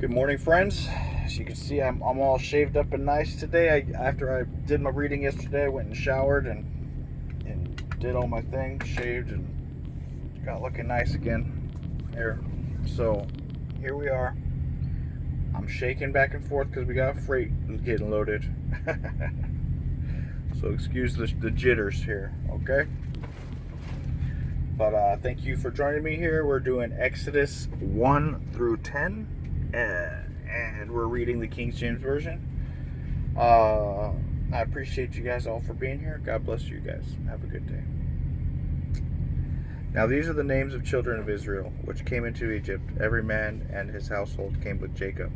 Good morning, friends. As you can see, I'm all shaved up and nice today. After I did my reading yesterday, I went and showered and did all my things, shaved, and got looking nice again. Here, so here we are. I'm shaking back and forth because we got freight getting loaded. So excuse the jitters here, okay? But thank you for joining me here. We're doing Exodus 1 through 10. And we're reading the King James Version. I appreciate you guys all for being here. God bless you guys. Have a good day. Now these are the names of children of Israel, which came into Egypt. Every man and his household came with Jacob.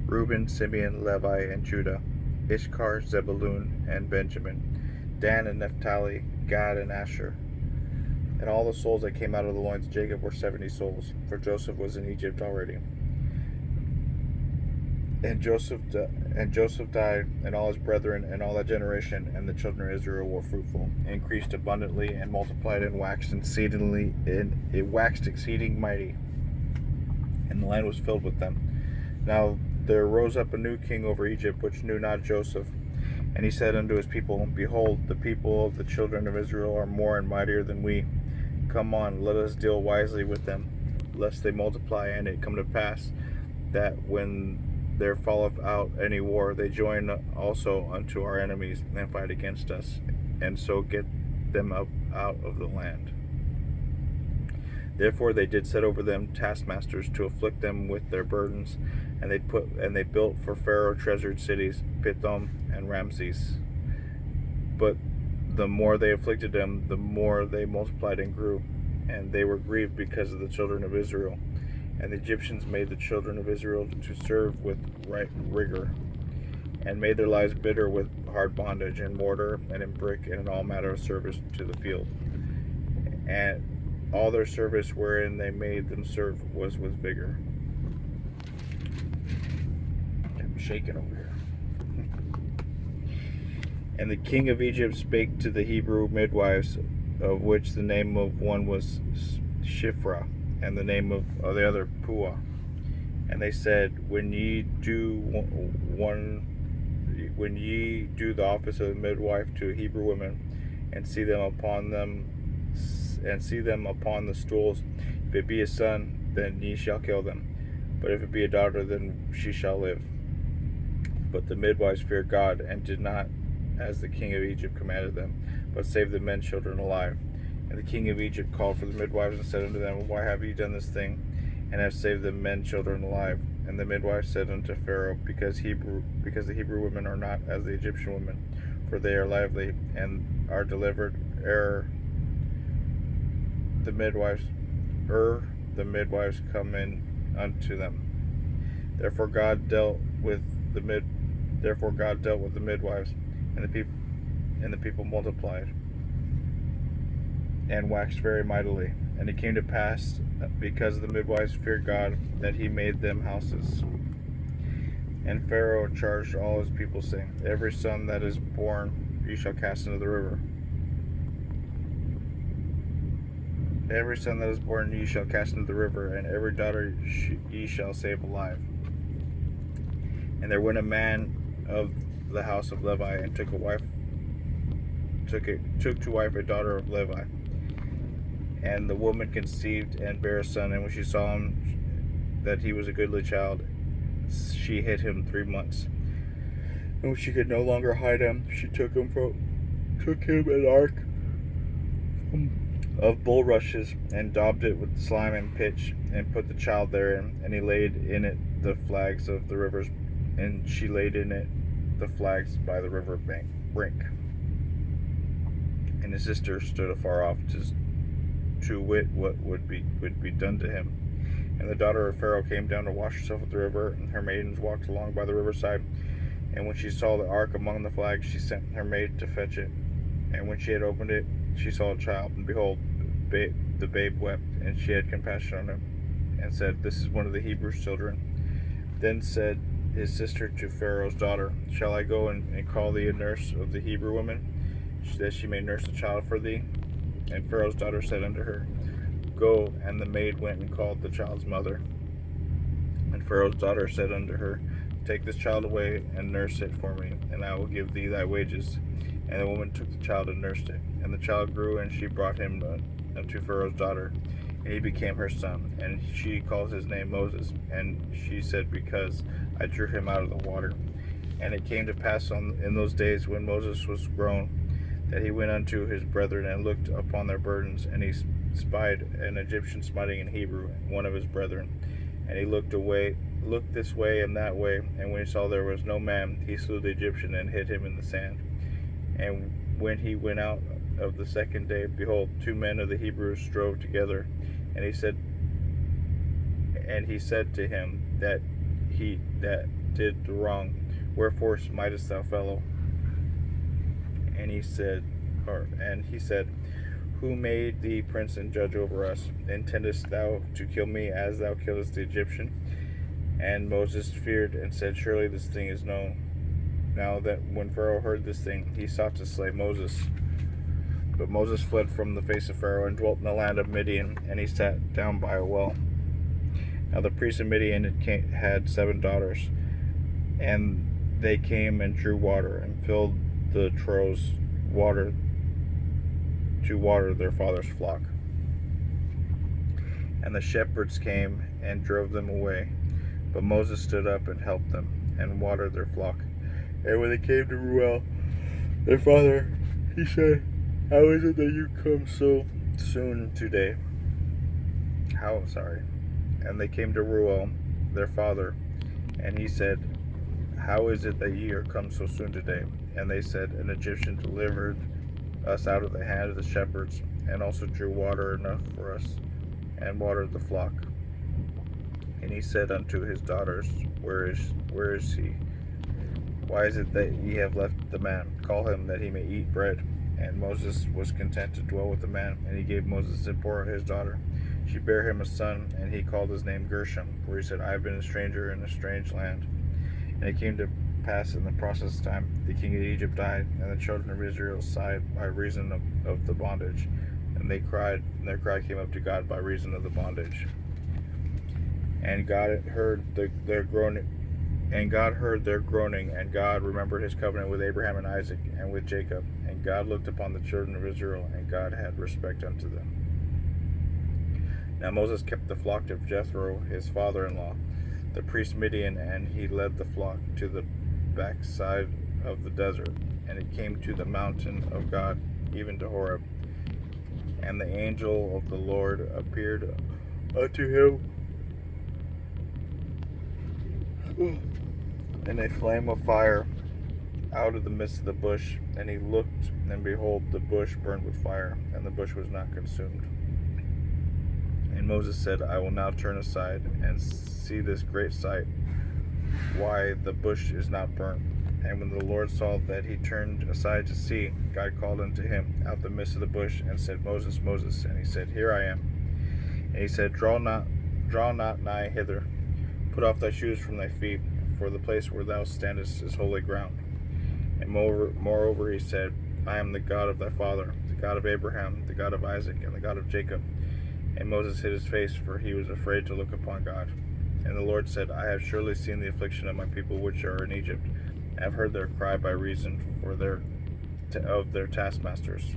Reuben, Simeon, Levi, and Judah. Issachar, Zebulun, and Benjamin. Dan and Naphtali, Gad and Asher. And all the souls that came out of the loins of Jacob were 70 souls, for Joseph was in Egypt already. And Joseph died, and all his brethren, and all that generation, and the children of Israel were fruitful, increased abundantly, and multiplied, and waxed exceeding mighty, and the land was filled with them. Now there rose up a new king over Egypt, which knew not Joseph. And he said unto his people, Behold, the people of the children of Israel are more and mightier than we. Come on, let us deal wisely with them, lest they multiply, and it come to pass that when there falleth out any war, they join also unto our enemies, and fight against us, and so get them up out of the land. Therefore they did set over them taskmasters to afflict them with their burdens, and they built for Pharaoh treasured cities, Pithom and Ramses. But the more they afflicted them, the more they multiplied and grew, and they were grieved because of the children of Israel. And the Egyptians made the children of Israel to serve with right rigor, and made their lives bitter with hard bondage, in mortar, and in brick, and in all manner of service to the field. And all their service wherein they made them serve was with vigor. I'm shaking over here. And the king of Egypt spake to the Hebrew midwives, of which the name of one was Shiphrah, and the name of the other Puah. And they said, When ye do the office of a midwife to a Hebrew woman, and see them upon the stools, if it be a son, then ye shall kill them. But if it be a daughter, then she shall live. But the midwives feared God, and did not as the king of Egypt commanded them, but saved the men children alive. And the king of Egypt called for the midwives, and said unto them, Why have ye done this thing, and have saved the men children alive? And the midwives said unto Pharaoh, Because the Hebrew women are not as the Egyptian women, for they are lively, and are delivered the midwives come in unto them. Therefore God dealt with the midwives, and the people multiplied, and waxed very mightily. And it came to pass, because the midwives feared God, that he made them houses. And Pharaoh charged all his people, saying, Every son that is born ye shall cast into the river. Every son that is born ye shall cast into the river, and every daughter ye shall save alive. And there went a man of the house of Levi, and took to wife a daughter of Levi. And the woman conceived and bare a son, and when she saw him that he was a goodly child, she hid him 3 months. And when she could no longer hide him, she took him an ark of bulrushes, and daubed it with slime and pitch, and put the child therein, and he laid in it the flags of the rivers, and she laid in it the flags by the river brink. And his sister stood afar off to wit what would be done to him. And the daughter of Pharaoh came down to wash herself at the river, and her maidens walked along by the riverside. And when she saw the ark among the flags, she sent her maid to fetch it. And when she had opened it, she saw a child, and behold, the babe wept, and she had compassion on him, and said, This is one of the Hebrews' children. Then said his sister to Pharaoh's daughter, Shall I go and call thee a nurse of the Hebrew women, that she may nurse the child for thee? And Pharaoh's daughter said unto her, Go. And the maid went and called the child's mother. And Pharaoh's daughter said unto her, Take this child away, and nurse it for me, and I will give thee thy wages. And the woman took the child and nursed it. And the child grew, and she brought him unto Pharaoh's daughter, and he became her son. And she called his name Moses. And she said, Because I drew him out of the water. And it came to pass in those days, when Moses was grown, that he went unto his brethren, and looked upon their burdens. And he spied an Egyptian smiting an Hebrew, one of his brethren. And he looked this way and that way, and when he saw there was no man, he slew the Egyptian and hid him in the sand. And when he went out of the second day, behold, 2 men of the Hebrews strove together, and he said to him that did the wrong, Wherefore smitest thou fellow? And he said, Who made thee prince and judge over us? Intendest thou to kill me as thou killest the Egyptian? And Moses feared and said, Surely this thing is known. Now that when Pharaoh heard this thing, he sought to slay Moses. But Moses fled from the face of Pharaoh and dwelt in the land of Midian, and he sat down by a well. Now the priest of Midian had 7 daughters, and they came and drew water, and filled the troughs water to water their father's flock. And the shepherds came and drove them away. But Moses stood up and helped them, and watered their flock. And when they came to Reuel, their father, he said, How is it that you come so soon today? And they came to Reuel, their father, and he said, How is it that ye are come so soon today? And they said, An Egyptian delivered us out of the hand of the shepherds, and also drew water enough for us, and watered the flock. And he said unto his daughters, Where is he? Why is it that ye have left the man? Call him, that he may eat bread. And Moses was content to dwell with the man, and he gave Moses Zipporah his daughter. She bare him a son, and he called his name Gershom, for he said, I have been a stranger in a strange land. And it came to pass in the process of time, the king of Egypt died, and the children of Israel sighed by reason of the bondage. And they cried, and their cry came up to God by reason of the bondage. And God heard their groaning, and God remembered his covenant with Abraham and Isaac and with Jacob. And God looked upon the children of Israel, and God had respect unto them. Now Moses kept the flock of Jethro, his father-in-law, the priest Midian, and he led the flock to the backside of the desert. And it came to the mountain of God, even to Horeb. And the angel of the Lord appeared unto him in a flame of fire out of the midst of the bush. And he looked, and behold, the bush burned with fire, and the bush was not consumed. And Moses said, I will now turn aside and see this great sight, why the bush is not burnt. And when the Lord saw that he turned aside to see, God called unto him out the midst of the bush, and said, Moses, Moses. And he said, Here I am. And he said, Draw not nigh hither. Put off thy shoes from thy feet, for the place where thou standest is holy ground. And moreover he said, I am the God of thy father, the God of Abraham, the God of Isaac, and the God of Jacob. And Moses hid his face, for he was afraid to look upon God. And the Lord said, I have surely seen the affliction of my people which are in Egypt. I have heard their cry by reason of their taskmasters.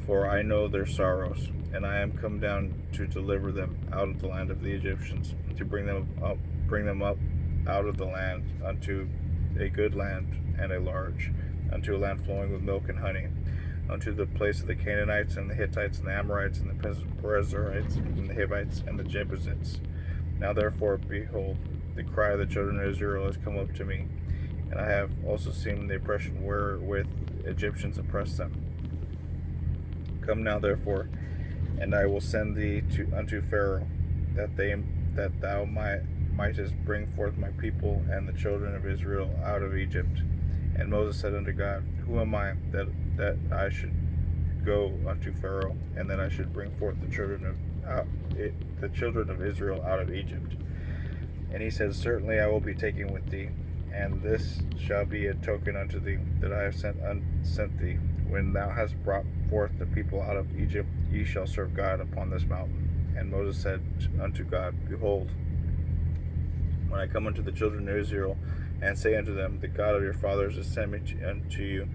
For I know their sorrows, and I am come down to deliver them out of the land of the Egyptians, to bring them up out of the land unto a good land and a large, unto a land flowing with milk and honey, unto the place of the Canaanites and the Hittites and the Amorites and the Perizzites and the Hivites and the Jebusites. Now therefore, behold, the cry of the children of Israel has come up to me, and I have also seen the oppression wherewith Egyptians oppress them. Come now therefore, and I will send thee unto Pharaoh, that thou mightest bring forth my people and the children of Israel out of Egypt. And Moses said unto God, Who am I that I should go unto Pharaoh, and that I should bring forth the children of Israel out of Egypt? And he said, Certainly I will be taken with thee, and this shall be a token unto thee that I have sent thee. When thou hast brought forth the people out of Egypt, ye shall serve God upon this mountain. And Moses said unto God, Behold, when I come unto the children of Israel, and say unto them, The God of your fathers has sent me unto you,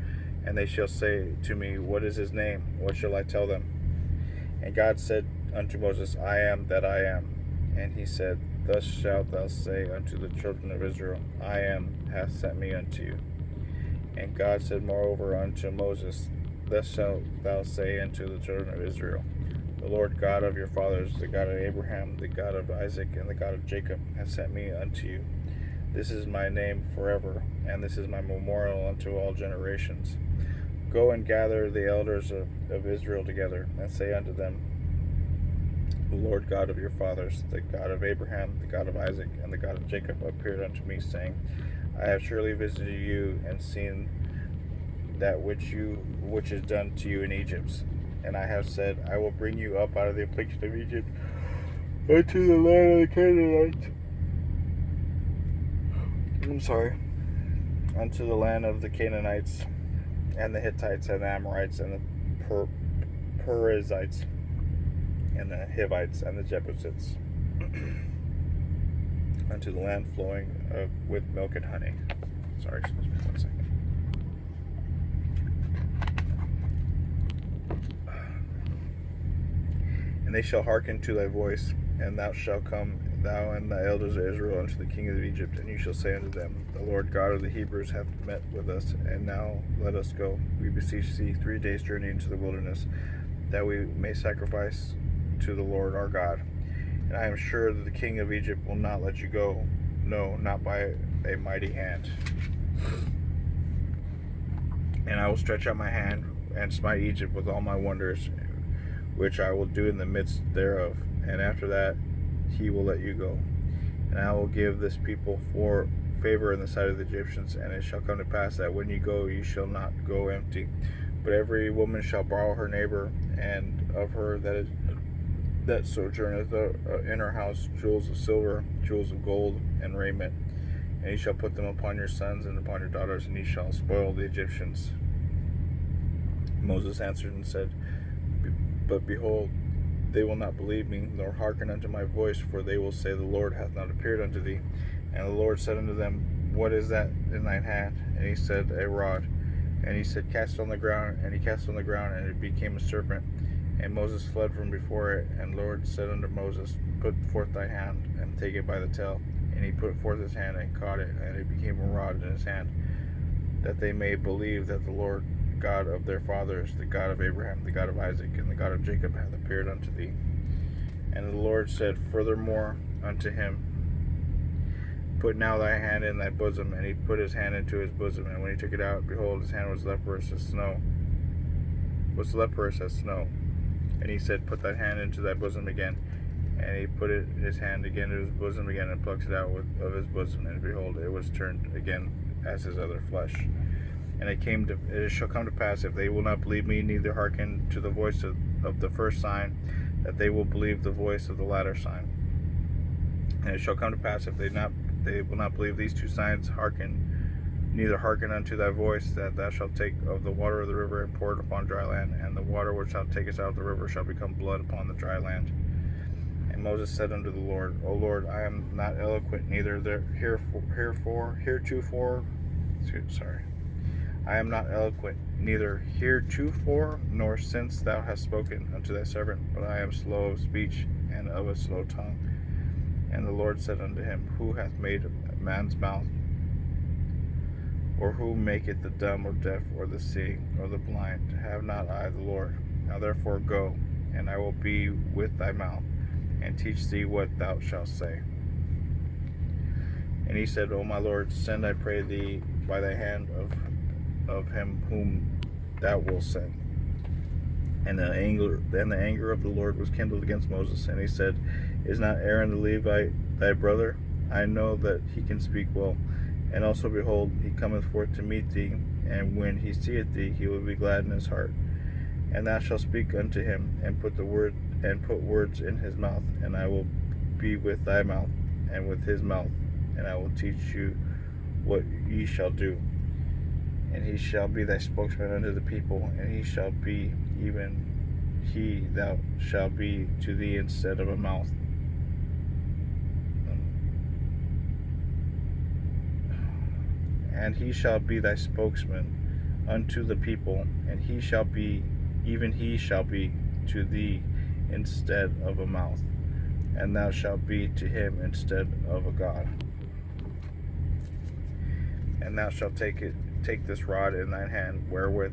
and they shall say to me, What is his name? What shall I tell them? And God said unto Moses, I am that I am. And he said, Thus shalt thou say unto the children of Israel, I am hath sent me unto you. And God said moreover unto Moses, Thus shalt thou say unto the children of Israel, The Lord God of your fathers, the God of Abraham, the God of Isaac, and the God of Jacob, hath sent me unto you. This is my name forever, and this is my memorial unto all generations. Go and gather the elders of Israel together, and say unto them, The Lord God of your fathers, the God of Abraham, the God of Isaac, and the God of Jacob, appeared unto me, saying, I have surely visited you, and seen that which is done to you in Egypt. And I have said, I will bring you up out of the affliction of Egypt unto the land of the Canaanites. Unto the land of the Canaanites, and the Hittites, and the Amorites, and the Perizzites, and the Hivites, and the Jebusites, unto the land flowing with milk and honey. Sorry, excuse me 1 second. And they shall hearken to thy voice, and thou shalt come, thou and the elders of Israel, unto the king of Egypt, and you shall say unto them, The Lord God of the Hebrews hath met with us, and now let us go, we beseech thee, 3 days' journey into the wilderness, that we may sacrifice to the Lord our God. And I am sure that the king of Egypt will not let you go, no, not by a mighty hand. And I will stretch out my hand, and smite Egypt with all my wonders, which I will do in the midst thereof, and after that he will let you go. And I will give this people for favor in the sight of the Egyptians, and it shall come to pass that when you go, you shall not go empty, but every woman shall borrow her neighbor, and of her that sojourneth in her house jewels of silver, jewels of gold, and raiment. And ye shall put them upon your sons and upon your daughters, and ye shall spoil the Egyptians. Moses answered and said, But behold, they will not believe me, nor hearken unto my voice, for they will say, The Lord hath not appeared unto thee. And the Lord said unto them, What is that in thine hand? And he said, A rod. And he said, Cast it on the ground. And he cast it on the ground, and it became a serpent. And Moses fled from before it. And the Lord said unto Moses, Put forth thy hand, and take it by the tail. And he put forth his hand, and caught it, and it became a rod in his hand, that they may believe that the Lord God of their fathers, the God of Abraham, the God of Isaac, and the God of Jacob, hath appeared unto thee. And the Lord said furthermore unto him, Put now thy hand in thy bosom. And he put his hand into his bosom, and when he took it out, behold, his hand was leprous as snow. And he said, Put thy hand into thy bosom again. And he put his hand again into his bosom again, and plucked it out of his bosom, and behold, it was turned again as his other flesh. And it shall come to pass, if they will not believe me, neither hearken to the voice of the first sign, that they will believe the voice of the latter sign. And it shall come to pass, if they will not believe these 2 signs, neither hearken unto thy voice, that thou shalt take of the water of the river, and pour it upon dry land, and the water which thou takest out of the river shall become blood upon the dry land. And Moses said unto the Lord, O Lord, I am not eloquent, I am not eloquent, neither heretofore nor since thou hast spoken unto thy servant, but I am slow of speech and of a slow tongue. And the Lord said unto him, Who hath made man's mouth? Or who maketh the dumb or deaf or the seeing or the blind? Have not I the Lord? Now therefore go, and I will be with thy mouth, and teach thee what thou shalt say. And he said, O my Lord, send, I pray thee, by thy hand of him whom thou wilt send. And the anger of the Lord was kindled against Moses, and he said, Is not Aaron the Levite thy brother? I know that he can speak well. And also, behold, he cometh forth to meet thee, and when he seeth thee, he will be glad in his heart. And thou shalt speak unto him, and put words in his mouth, and I will be with thy mouth, and with his mouth, and I will teach you what ye shall do. And he shall be thy spokesman unto the people, and he shall thou shalt be to thee instead of a mouth. And he shall be thy spokesman unto the people, and he shall be to thee instead of a mouth, and thou shalt be to him instead of a God. And thou shalt take this rod in thine hand, wherewith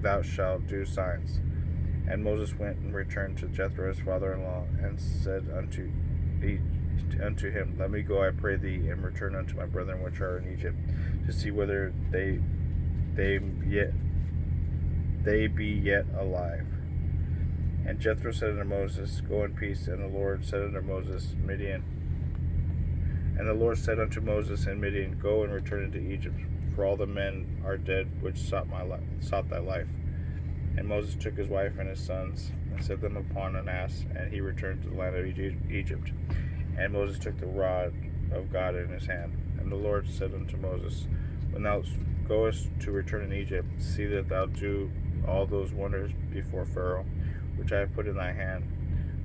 thou shalt do signs. And Moses went and returned to Jethro his father-in-law, and said unto him, Let me go, I pray thee, and return unto my brethren which are in Egypt, to see whether they be yet alive. And Jethro said unto Moses, Go in peace. And the Lord said unto Moses in Midian, Go and return into Egypt, for all the men are dead which sought thy life. And Moses took his wife and his sons, and set them upon an ass, and he returned to the land of Egypt. And Moses took the rod of God in his hand. And the Lord said unto Moses, When thou goest to return in Egypt, see that thou do all those wonders before Pharaoh, which I have put in thy hand.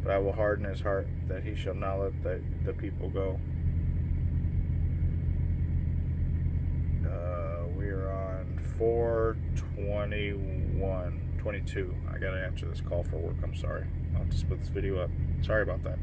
But I will harden his heart, that he shall not let the people go. We are on 4:21. 22. I gotta answer this call for work. I'm sorry. I'll have to split this video up. Sorry about that.